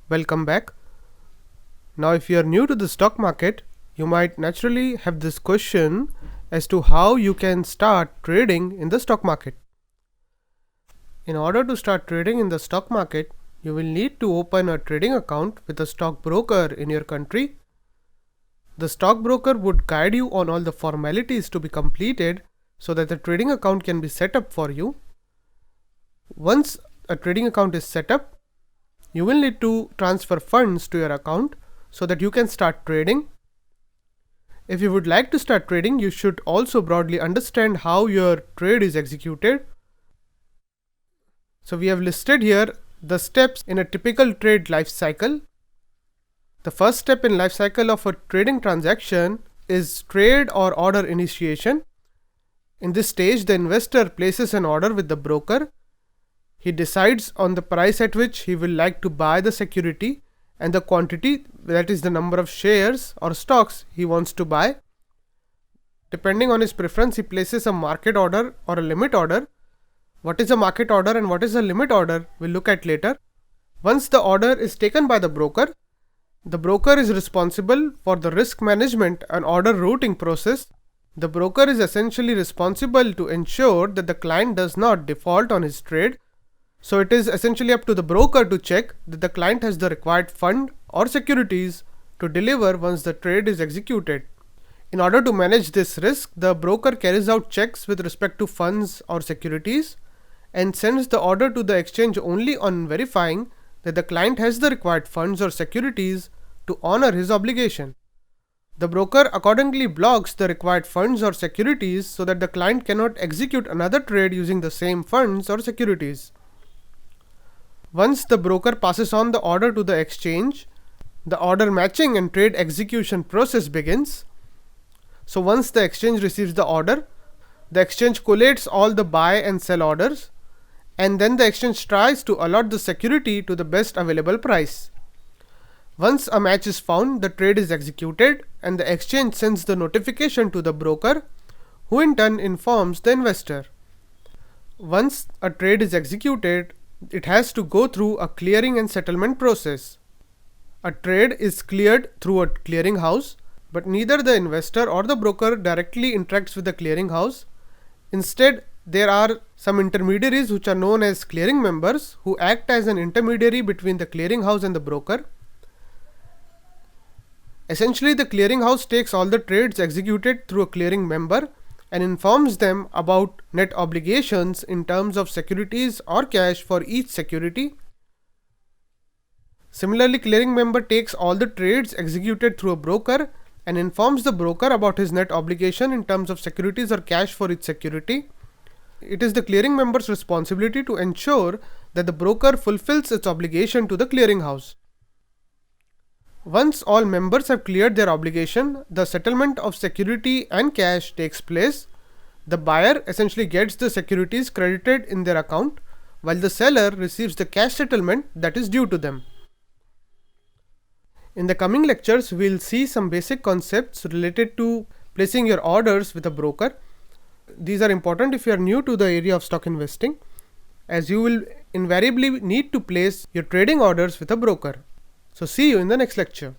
Welcome back. Now, if you are new to the stock market, you might naturally have this question as to how you can start trading in the stock market. In order to start trading in the stock market, you will need to open a trading account with a stockbroker in your country. The stockbroker would guide you on all the formalities to be completed so that the trading account can be set up for you. Once a trading account is set up, you will need to transfer funds to your account so that you can start trading. If you would like to start trading, you should also broadly understand how your trade is executed. So we have listed here the steps in a typical trade life cycle. The first step in life cycle of a trading transaction is trade or order initiation. In this stage, the investor places an order with the broker. He decides on the price at which he will like to buy the security and the quantity, that is the number of shares or stocks he wants to buy. Depending on his preference, he places a market order or a limit order. What is a market order and what is a limit order we'll look at later. Once the order is taken by the broker is responsible for the risk management and order routing process. The broker is essentially responsible to ensure that the client does not default on his trade. So it is essentially up to the broker to check that the client has the required fund or securities to deliver once the trade is executed. In order to manage this risk, the broker carries out checks with respect to funds or securities and sends the order to the exchange only on verifying that the client has the required funds or securities to honor his obligation. The broker accordingly blocks the required funds or securities so that the client cannot execute another trade using the same funds or securities. Once the broker passes on the order to the exchange, the order matching and trade execution process begins. So once the exchange receives the order, the exchange collates all the buy and sell orders, and then the exchange tries to allot the security to the best available price. Once a match is found, the trade is executed and the exchange sends the notification to the broker, who in turn informs the investor. Once a trade is executed, it has to go through a clearing and settlement process. A trade is cleared through a clearing house, but neither the investor or the broker directly interacts with the clearing house. Instead, there are some intermediaries which are known as clearing members who act as an intermediary between the clearing house and the broker. Essentially, the clearing house takes all the trades executed through a clearing member and informs them about net obligations in terms of securities or cash for each security. Similarly, clearing member takes all the trades executed through a broker and informs the broker about his net obligation in terms of securities or cash for each security. It is the clearing member's responsibility to ensure that the broker fulfills its obligation to the clearing house. Once all members have cleared their obligation, the settlement of security and cash takes place. The buyer essentially gets the securities credited in their account, while the seller receives the cash settlement that is due to them. In the coming lectures, we'll see some basic concepts related to placing your orders with a broker. These are important if you are new to the area of stock investing, as you will invariably need to place your trading orders with a broker. So see you in the next lecture.